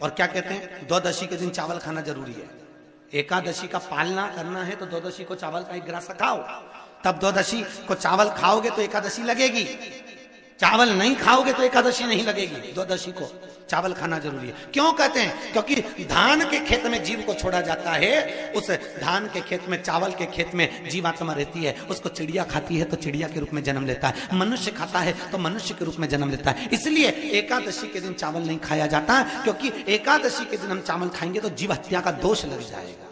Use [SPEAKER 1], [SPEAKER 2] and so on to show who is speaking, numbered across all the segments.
[SPEAKER 1] और क्या कहते हैं, द्वादशी के दिन चावल खाना जरूरी है। एकादशी का पालना करना है तो द्वादशी को चावल का एक ग्रास खाओ, तब द्वादशी को चावल खाओगे तो एकादशी लगेगी। चावल नहीं खाओगे तो एकादशी नहीं लगेगी। द्वादशी को चावल खाना जरूरी है। क्यों कहते हैं? क्योंकि धान के खेत में जीव को छोड़ा जाता है, उस धान के खेत में, चावल के खेत में जीवात्मा रहती है। उसको चिड़िया खाती है तो चिड़िया के रूप में जन्म लेता है, मनुष्य खाता है तो मनुष्य के रूप में जन्म लेता है। इसलिए एकादशी के दिन चावल नहीं खाया जाता, क्योंकि एकादशी के दिन हम चावल खाएंगे तो जीव हत्या का दोष लग जाएगा।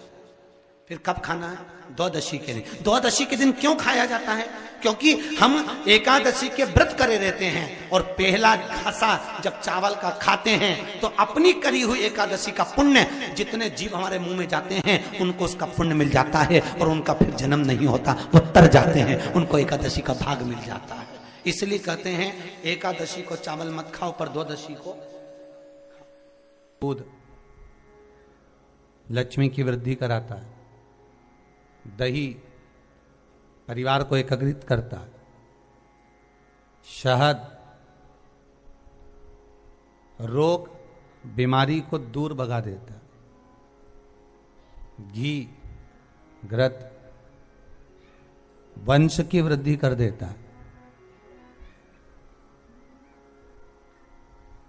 [SPEAKER 1] फिर कब खाना है? द्वादशी के दिन। द्वादशी के दिन क्यों खाया जाता है? क्योंकि हम एकादशी के व्रत करे रहते हैं और पहला घासा जब चावल का खाते हैं तो अपनी करी हुई एकादशी का पुण्य जितने जीव हमारे मुंह में जाते हैं उनको उसका पुण्य मिल जाता है और उनका फिर जन्म नहीं होता, वो तर जाते हैं, उनको एकादशी का भाग मिल जाता है। इसलिए कहते हैं एकादशी को चावल मत खाओ पर द्वादशी को दूध लक्ष्मी की वृद्धि कराता है, दही परिवार को एकत्रित करता है, शहद रोग बीमारी को दूर भगा देता है, घी घृत वंश की वृद्धि कर देता है।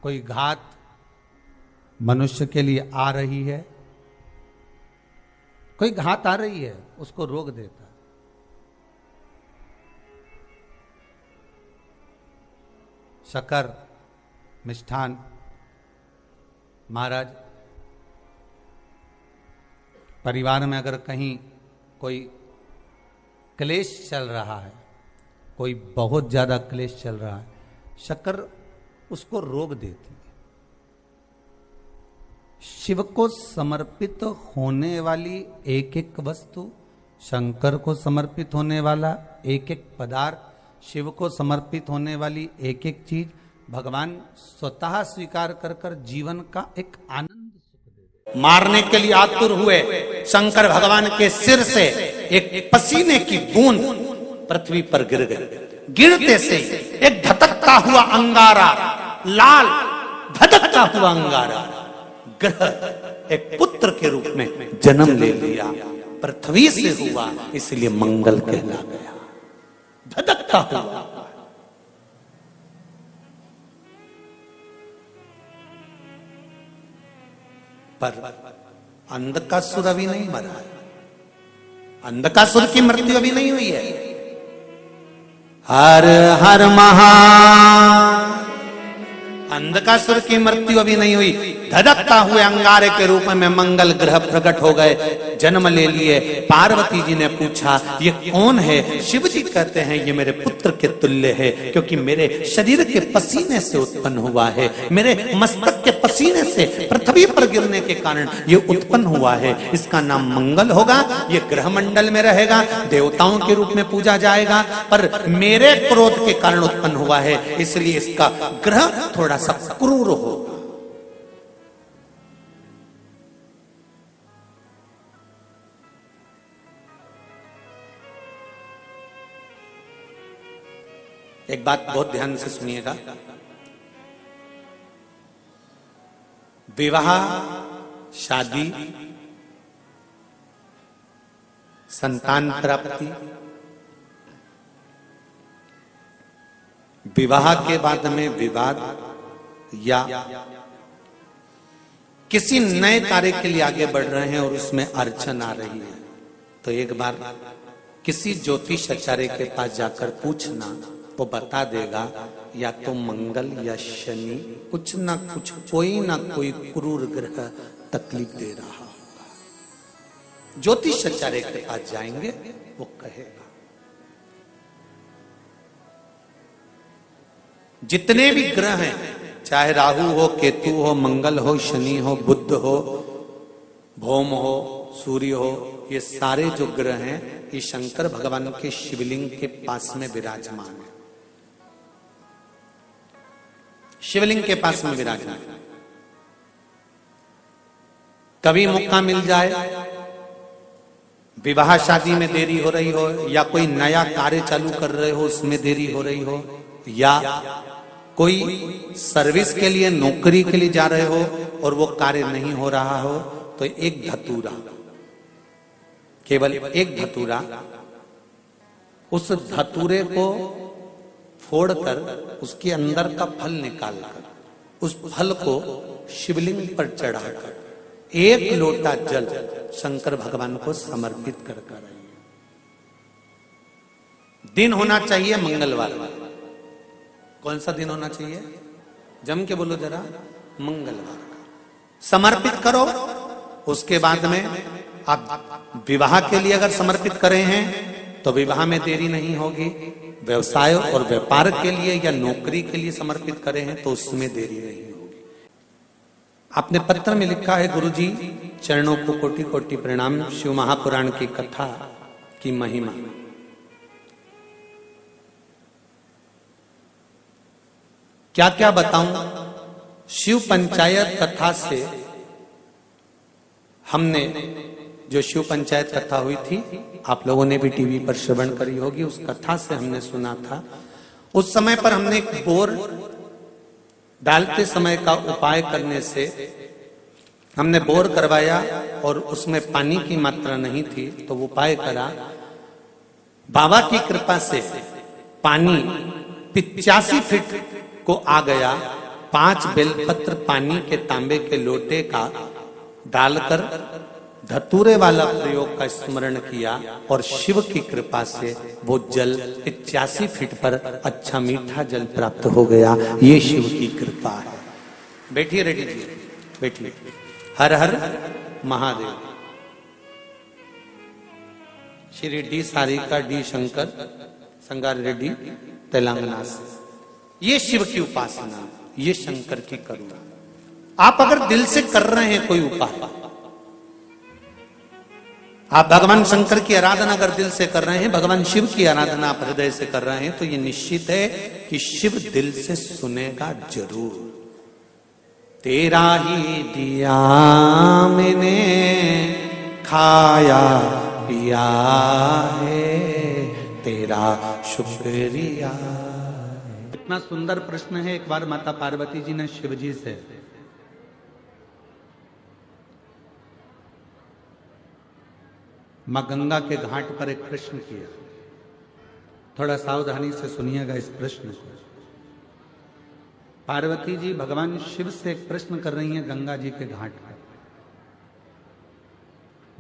[SPEAKER 1] कोई घात मनुष्य के लिए आ रही है, कोई घात आ रही है, उसको रोक देता है। शक्कर मिष्ठान महाराज, परिवार में अगर कहीं कोई क्लेश चल रहा है, कोई बहुत ज्यादा क्लेश चल रहा है, शक्कर उसको रोक देती है। शिव को समर्पित होने वाली एक एक वस्तु, शंकर को समर्पित होने वाला एक एक पदार्थ, शिव को समर्पित होने वाली एक एक चीज भगवान स्वतः स्वीकार कर कर जीवन का एक आनंद सुख दे। मारने के लिए आतुर हुए शंकर भगवान के सिर से एक पसीने की बूंद पृथ्वी पर गिर गई। गिरते से एक धधकता हुआ अंगारा, लाल धधकता हुआ अंगारा ग्रह एक पुत्र के रूप में जन्म ले लिया। पृथ्वी से हुआ इसलिए मंगल कहला गया। धधकता हुआ। पर अंधकासुर अभी नहीं मरा है, अंधकासुर की मृत्यु अभी नहीं हुई है। हर हर महा, अंधकासुर की मृत्यु अभी नहीं हुई। धधकता हुए अंगारे के रूप में मंगल ग्रह प्रकट हो गए, जन्म ले लिए। पार्वती जी ने पूछा ये कौन है? शिव जी कहते हैं ये मेरे पुत्र के तुल्य है, क्योंकि मेरे शरीर के पसीने से उत्पन्न हुआ है, मेरे मस्तक के पसीने से पृथ्वी पर गिरने के कारण ये उत्पन्न हुआ है। इसका नाम मंगल होगा, ये ग्रह मंडल में रहेगा, देवताओं के रूप में पूजा जाएगा, पर मेरे क्रोध के कारण उत्पन्न हुआ है, इसलिए इसका ग्रह थोड़ा सा क्रूर होगा। एक बात बहुत ध्यान से सुनिएगा, विवाह, शादी, संतान प्राप्ति, विवाह के बाद में विवाद या किसी नए कार्य के लिए आगे बढ़ रहे हैं और उसमें अड़चन आ रही है, तो एक बार किसी ज्योतिष आचार्य के पास जाकर पूछना, वो बता देगा या तो मंगल या शनि कुछ ना कुछ, कोई ना कोई क्रूर ग्रह तकलीफ दे रहा होगा। ज्योतिष आचार्य के पास जाएंगे, वो कहेगा। जितने भी ग्रह हैं, चाहे राहु हो, केतु हो, मंगल हो, शनि हो, बुध हो, भौम हो, सूर्य हो, ये सारे जो ग्रह हैं ये शंकर भगवान के शिवलिंग के पास में विराजमान है। शिवलिंग के पास में विराजमान। कभी मौका मिल जाए, विवाह शादी में देरी हो रही हो, या कोई नया कार्य चालू कर रहे हो उसमें देरी हो रही हो, या कोई सर्विस के लिए, नौकरी के लिए जा रहे हो, और वो कार्य नहीं हो रहा हो तो एक धतूरा, केवल एक धतूरा, उस धतूरे को फोड़कर उसके अंदर का फल निकालकर उस फल को शिवलिंग पर चढ़ाकर एक लोटा जल शंकर भगवान को समर्पित कर आइए। दिन होना चाहिए मंगलवार। कौन सा दिन होना चाहिए? जम के बोलो जरा, मंगलवार का समर्पित करो। उसके बाद में आप विवाह के लिए अगर समर्पित करें हैं तो विवाह में देरी नहीं होगी। व्यवसाय और व्यापार के लिए या नौकरी के लिए समर्पित करें हैं तो उसमें देरी नहीं होगी। आपने पत्र में लिखा है, गुरुजी चरणों को कोटि कोटि प्रणाम। शिव महापुराण की कथा की महिमा। क्या क्या बताऊं? शिव पंचायत कथा से हमने, जो शिव पंचायत कथा हुई थी, आप लोगों ने भी टीवी पर श्रवण करी होगी, उस कथा से हमने सुना था। उस समय पर हमने एक बोर डालते समय का उपाय करने से हमने बोर करवाया और उसमें पानी की मात्रा नहीं थी, तो वो उपाय करा। बाबा की कृपा से पानी 85 फीट को आ गया। 5 बेलपत्र पानी के तांबे के लोटे का डालकर धतूरे वाला प्रयोग का स्मरण किया और शिव की कृपा से वो जल 85 फीट पर अच्छा मीठा जल प्राप्त हो गया। ये शिव की कृपा है। बैठिए रेड्डी जी, बैठिए। हर हर महादेव। श्री डी सारिका डी शंकर संगार रेड्डी तेलंगाना से। ये शिव की उपासना, ये शंकर की करुणा। आप अगर दिल से कर रहे हैं कोई उपाय, आप भगवान शंकर की आराधना अगर दिल से कर रहे हैं, भगवान शिव की आराधना आप हृदय से कर रहे हैं, तो ये निश्चित है कि शिव दिल से सुनेगा जरूर। तेरा ही दिया मैंने खाया पिया है, तेरा शुक्रिया। इतना सुंदर प्रश्न है। एक बार माता पार्वती जी ने शिव जी से मां गंगा के घाट पर एक प्रश्न किया। थोड़ा सावधानी से सुनिएगा इस प्रश्न को। पार्वती जी भगवान शिव से एक प्रश्न कर रही हैं गंगा जी के घाट पर।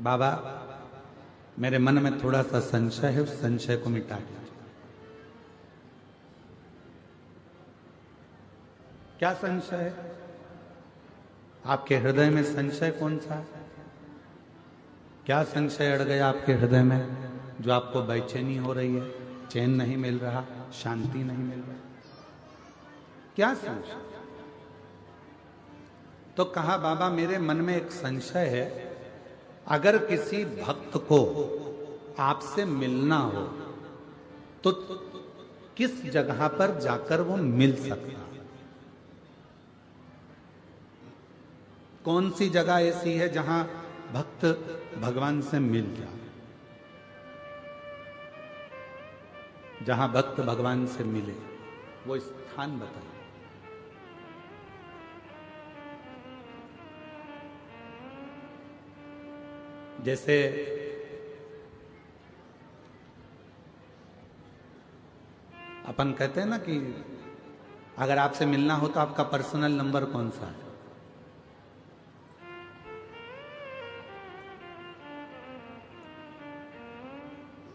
[SPEAKER 1] बाबा, मेरे मन में थोड़ा सा संशय है, उस संशय को मिटा दीजिए। क्या संशय है? आपके हृदय में संशय कौन सा है? क्या संशय अड़ गया आपके हृदय में जो आपको बेचैनी हो रही है, चैन नहीं मिल रहा, शांति नहीं मिल रहा? क्या संशय? तो कहा, बाबा मेरे मन में एक संशय है, अगर किसी भक्त को आपसे मिलना हो तो किस जगह पर जाकर वो मिल सकता है? कौन सी जगह ऐसी है जहां भक्त भगवान से मिल जाए? जहां भक्त भगवान से मिले वो स्थान बताइए। जैसे अपन कहते हैं ना कि अगर आपसे मिलना हो तो आपका पर्सनल नंबर कौन सा है?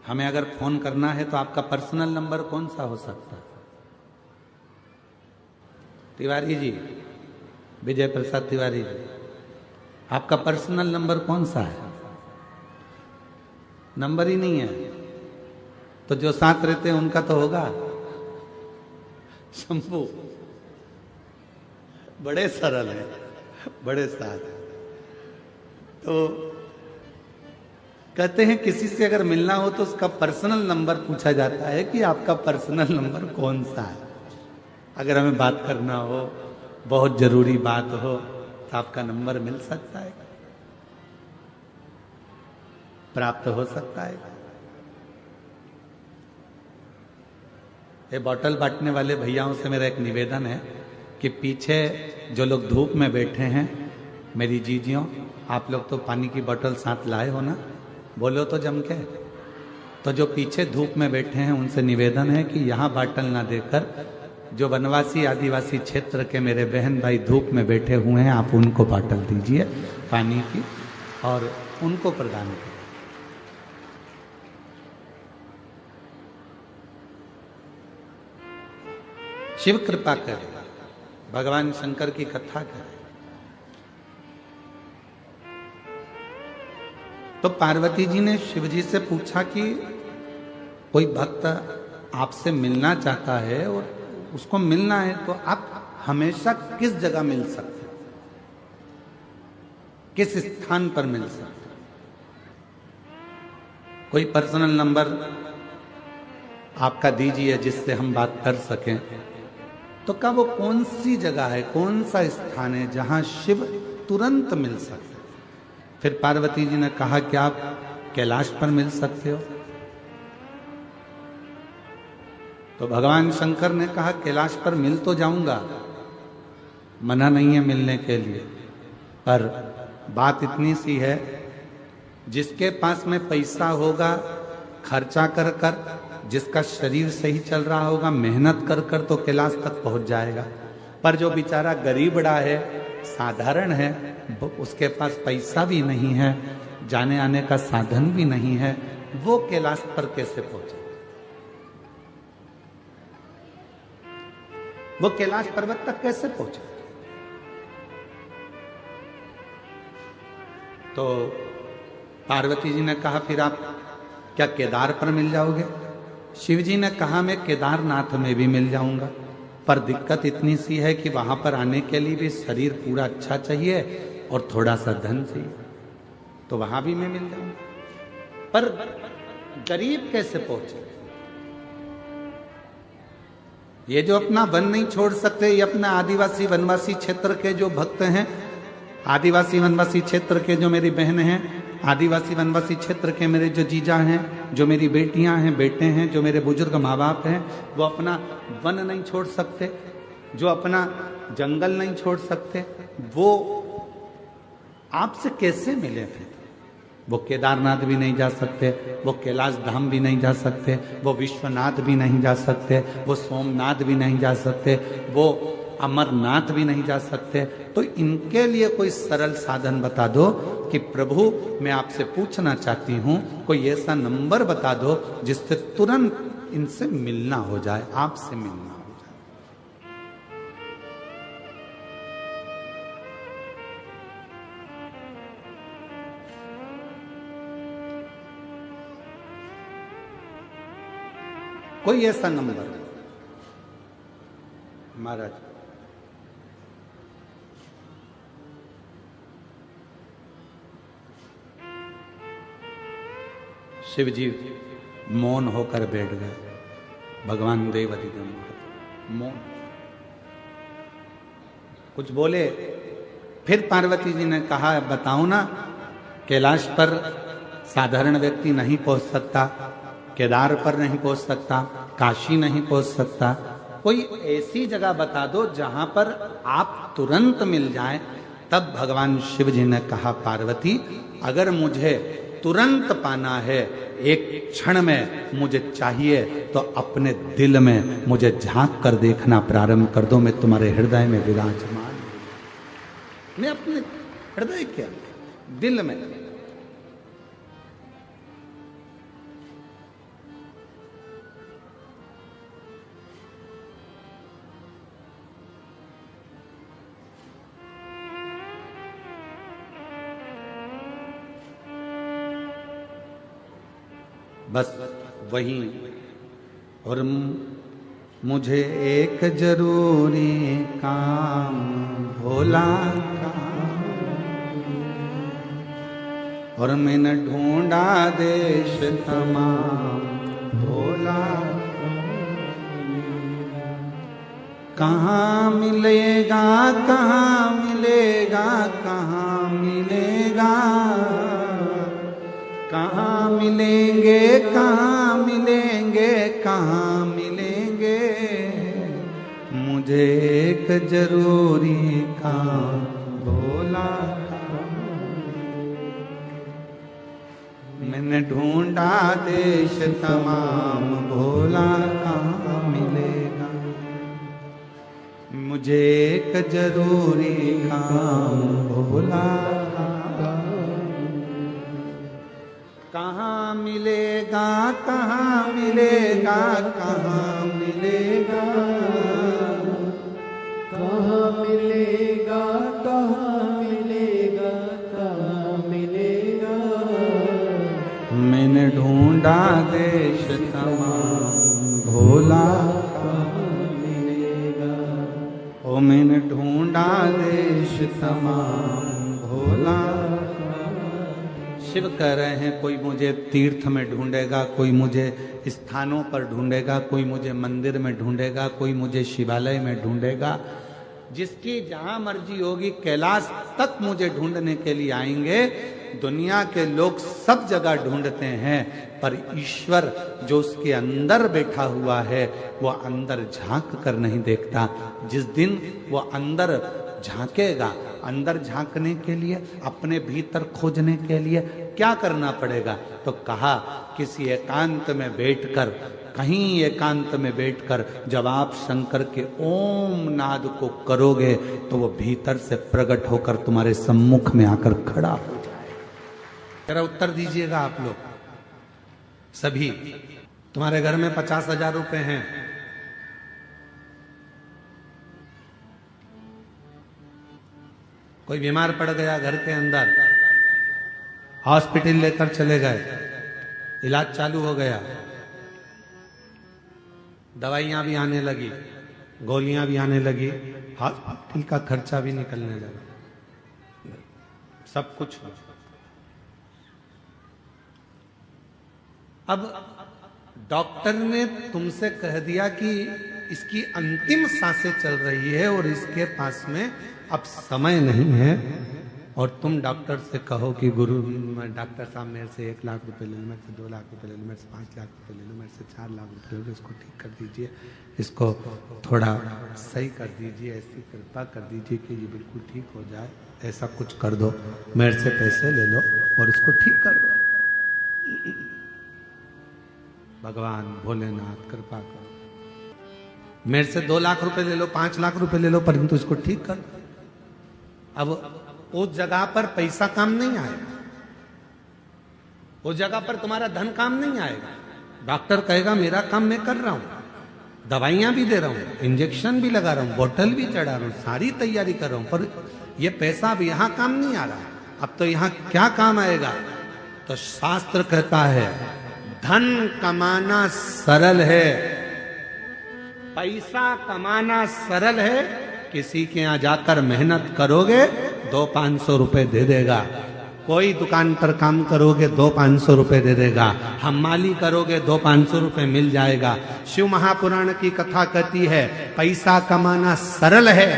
[SPEAKER 1] हमें अगर फोन करना है तो आपका पर्सनल नंबर कौन सा हो सकता है? तिवारी जी, विजय प्रसाद तिवारी जी, आपका पर्सनल नंबर कौन सा है? नंबर ही नहीं है तो जो साथ रहते हैं उनका तो होगा। शंभू बड़े सरल है, बड़े साथ। तो कहते हैं किसी से अगर मिलना हो तो उसका पर्सनल नंबर पूछा जाता है कि आपका पर्सनल नंबर कौन सा है। अगर हमें बात करना हो, बहुत जरूरी बात हो, तो आपका नंबर मिल सकता है, प्राप्त हो सकता है। ये बॉटल बांटने वाले भैयाओं से मेरा एक निवेदन है कि पीछे जो लोग धूप में बैठे हैं मेरी जीजियों, आप लोग तो पानी की बोतल साथ लाए हो ना, बोलो तो जम के। तो जो पीछे धूप में बैठे हैं उनसे निवेदन है कि यहाँ बाटल ना देकर जो वनवासी आदिवासी क्षेत्र के मेरे बहन भाई धूप में बैठे हुए हैं, आप उनको बाटल दीजिए पानी की और उनको प्रदान करें। शिव कृपा करे, भगवान शंकर की कथा करे। तो पार्वती जी ने शिव जी से पूछा कि कोई भक्त आपसे मिलना चाहता है और उसको मिलना है तो आप हमेशा किस जगह मिल सकते, किस स्थान पर मिल सकते? कोई पर्सनल नंबर आपका दीजिए जिससे हम बात कर सकें। तो क्या वो कौन सी जगह है, कौन सा स्थान है जहां शिव तुरंत मिल सकते? फिर पार्वती जी ने कहा कि आप कैलाश पर मिल सकते हो। तो भगवान शंकर ने कहा कैलाश पर मिल तो जाऊंगा, मना नहीं है मिलने के लिए, पर बात इतनी सी है, जिसके पास में पैसा होगा खर्चा कर कर, जिसका शरीर सही चल रहा होगा मेहनत कर कर तो कैलाश तक पहुंच जाएगा। पर जो बेचारा गरीबड़ा है, साधारण है, उसके पास पैसा भी नहीं है, जाने आने का साधन भी नहीं है, वो कैलाश पर कैसे पहुंचे? वो कैलाश पर्वत तक कैसे पहुंचे? तो पार्वती जी ने कहा फिर आप क्या केदार पर मिल जाओगे? शिव जी ने कहा मैं केदारनाथ में भी मिल जाऊंगा, पर दिक्कत इतनी सी है कि वहां पर आने के लिए भी शरीर पूरा अच्छा चाहिए और थोड़ा सा धन चाहिए, तो वहां भी मैं मिल जाऊंगा। पर गरीब कैसे पहुंचे? ये जो अपना वन नहीं छोड़ सकते, ये अपना आदिवासी वनवासी क्षेत्र के जो भक्त हैं, आदिवासी वनवासी क्षेत्र के जो मेरी बहन हैं, आदिवासी वनवासी क्षेत्र के मेरे जो जीजा हैं, जो मेरी बेटियां हैं, बेटे हैं, जो मेरे बुजुर्ग माँ बाप हैं, वो अपना वन नहीं छोड़ सकते, जो अपना जंगल नहीं छोड़ सकते, वो आपसे कैसे मिले? फिर वो केदारनाथ भी नहीं जा सकते, वो कैलाश धाम भी नहीं जा सकते, वो विश्वनाथ भी नहीं जा सकते, वो सोमनाथ भी नहीं जा सकते, वो अमरनाथ भी नहीं जा सकते। तो इनके लिए कोई सरल साधन बता दो कि प्रभु मैं आपसे पूछना चाहती हूं, कोई ऐसा नंबर बता दो जिससे तुरंत इनसे मिलना हो जाए, आपसे मिलना हो जाए। कोई ऐसा नंबर महाराज? शिव जी मौन होकर बैठ गए। भगवान देवती मौन, कुछ बोले। फिर पार्वती जी ने कहा बताओ ना, कैलाश पर साधारण व्यक्ति नहीं पहुंच सकता, केदार पर नहीं पहुंच सकता, काशी नहीं पहुंच सकता, कोई ऐसी जगह बता दो जहां पर आप तुरंत मिल जाएं। तब भगवान शिव जी ने कहा पार्वती अगर मुझे तुरंत पाना है, एक क्षण में मुझे चाहिए, तो अपने दिल में मुझे झांक कर देखना प्रारंभ कर दो। मैं तुम्हारे हृदय में विराजमान, मैं अपने हृदय क्या दिल में। बस वही। और मुझे एक जरूरी काम भोला का, और मैंने ढूंढा देश तमाम भोला, कहाँ मिलेगा कहाँ मिलेगा कहाँ मिलेगा, कहाँ मिलेंगे कहाँ मिलेंगे कहाँ मिलेंगे, मुझे एक जरूरी काम भोला। मैंने ढूंढा देश तमाम, भोला कहाँ मिलेगा। मुझे एक जरूरी काम, भोला कहाँ मिलेगा, कहाँ मिलेगा, कहाँ मिलेगा,
[SPEAKER 2] कहाँ मिलेगा, कहाँ मिलेगा, कहाँ मिलेगा।
[SPEAKER 1] मैंने ढूंढा देश तमाम, भोला
[SPEAKER 2] कहाँ मिलेगा।
[SPEAKER 1] ओ मैंने ढूंढा देश तमाम, भोला। शिव कह रहे हैं कोई मुझे तीर्थ में ढूंढेगा, कोई मुझे स्थानों पर ढूंढेगा, कोई मुझे मंदिर में ढूंढेगा, कोई मुझे शिवालय में ढूंढेगा। जिसकी जहां मर्जी होगी कैलाश तक मुझे ढूंढने के लिए आएंगे। दुनिया के लोग सब जगह ढूंढते हैं, पर ईश्वर जो उसके अंदर बैठा हुआ है वो अंदर झांक कर नहीं देखता। जिस दिन वो अंदर झांकेगा, अंदर झांकने के लिए, अपने भीतर खोजने के लिए क्या करना पड़ेगा? तो कहा किसी एकांत में बैठकर, कहीं एकांत में बैठकर जब आप शंकर के ओम नाद को करोगे तो वो भीतर से प्रकट होकर तुम्हारे सम्मुख में आकर खड़ा हो जाए। जरा उत्तर दीजिएगा आप लोग सभी। तुम्हारे घर में 50,000 रुपए हैं, कोई बीमार पड़ गया घर के अंदर, हॉस्पिटल लेकर चले गए, इलाज चालू हो गया, दवाइयां भी आने लगी, गोलियां भी आने लगी, हॉस्पिटल का खर्चा भी निकलने लगा, सब कुछ। अब डॉक्टर ने तुमसे कह दिया कि इसकी अंतिम सांसें चल रही है और इसके पास में अब समय नहीं है, और तुम डॉक्टर से कहो कि गुरु डॉक्टर साहब मेरे से 1 लाख रुपए ले लो, मेरे से 2 लाख रुपए ले लो, मेरे से 5 लाख रुपए ले लो, मेरे से 4 लाख रुपए ले लो, इसको ठीक कर दीजिए, इसको थोड़ा सही कर दीजिए, ऐसी कृपा कर दीजिए कि ये बिल्कुल ठीक हो जाए, ऐसा कुछ कर दो, मेरे से पैसे ले लो और इसको ठीक कर दो। भगवान भोलेनाथ कृपा करो, मेरे से 2 लाख रुपए ले लो, 5 लाख रुपए ले लो, परंतु इसको ठीक कर दो। अब उस जगह पर पैसा काम नहीं आएगा, उस जगह पर तुम्हारा धन काम नहीं आएगा। डॉक्टर कहेगा मेरा काम मैं कर रहा हूं, दवाइयां भी दे रहा हूं, इंजेक्शन भी लगा रहा हूं, बोतल भी चढ़ा रहा हूं, सारी तैयारी कर रहा हूं, पर यह पैसा अब यहां काम नहीं आ रहा। अब तो यहां क्या काम आएगा? तो शास्त्र कहता है धन कमाना सरल है, पैसा कमाना सरल है, किसी के यहां जाकर मेहनत करोगे 200-500 रुपए दे देगा। कोई दुकान पर काम करोगे 200-500 रुपए दे देगा, हमाली करोगे 200-500 रुपए मिल जाएगा। शिव महापुराण की कथा कहती है पैसा कमाना सरल है,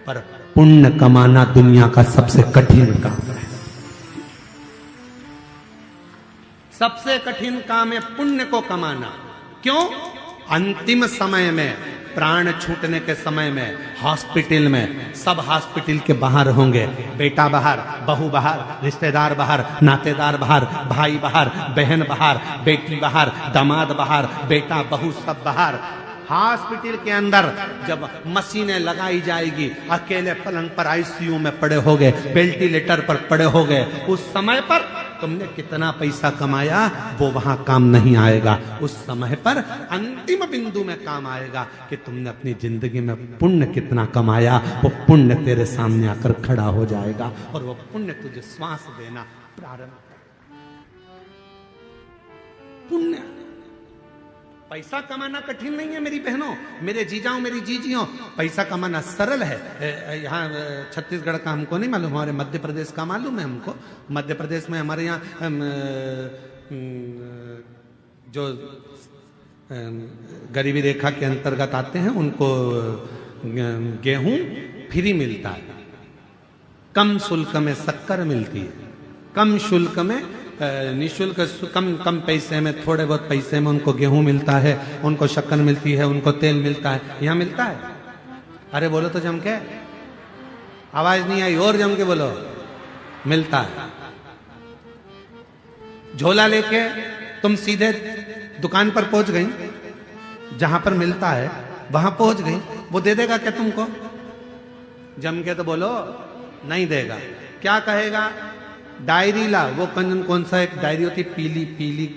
[SPEAKER 1] पर पुण्य कमाना दुनिया का सबसे कठिन काम है। सबसे कठिन काम है पुण्य को कमाना। क्यों? अंतिम समय में, प्राण छूटने के समय में, हॉस्पिटल में, सब हॉस्पिटल के बाहर होंगे, बेटा बाहर, बहू बाहर, रिश्तेदार बाहर, नातेदार बाहर, भाई बाहर, बहन बाहर, बेटी बाहर, दामाद बाहर, बेटा बहू सब बाहर। हॉस्पिटल के अंदर जब मशीनें लगाई जाएगी, अकेले पलंग पर आईसीयू में पड़े होगे, वेंटिलेटर पर पड़े होगे, उस समय पर तुमने कितना पैसा कमाया वो वहां काम नहीं आएगा। उस समय पर अंतिम बिंदु में काम आएगा कि तुमने अपनी जिंदगी में पुण्य कितना कमाया। वो पुण्य तेरे सामने आकर खड़ा हो जाएगा और वो पुण्य तुझे श्वास देना प्रारंभ। पुण्य, पैसा कमाना कठिन नहीं है मेरी बहनों, मेरे जीजाओं, मेरी जीजियों, पैसा कमाना सरल है। यहाँ छत्तीसगढ़ का हमको नहीं मालूम, हमारे मध्य प्रदेश का मालूम है हमको। मध्य प्रदेश में हमारे यहाँ जो गरीबी रेखा के अंतर्गत आते हैं उनको गेहूं फ्री मिलता है, कम शुल्क में शक्कर मिलती है, कम शुल्क में, निःशुल्क, कम पैसे में, थोड़े बहुत पैसे में उनको गेहूं मिलता है, उनको शक्कर मिलती है, उनको तेल मिलता है। यहाँ मिलता है? अरे बोलो तो जम के, आवाज नहीं आई, और जम के बोलो। मिलता है। झोला लेके तुम सीधे दुकान पर पहुंच गई, जहां पर मिलता है वहां पहुंच गई, वो दे देगा क्या तुमको? जम के तो बोलो नहीं देगा। क्या कहेगा? डायरी ला। वो कौन सा एक डायरी होती, पीली पीली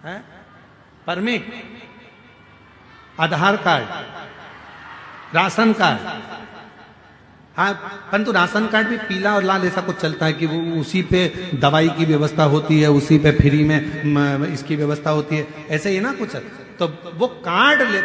[SPEAKER 1] है, परमिट, आधार कार्ड, राशन कार्ड। हाँ, परंतु राशन कार्ड भी पीला और लाल ऐसा कुछ चलता है कि वो उसी पे दवाई की व्यवस्था होती है, उसी पे फ्री में इसकी व्यवस्था होती है, ऐसे ही ना कुछ। तो वो कार्ड ले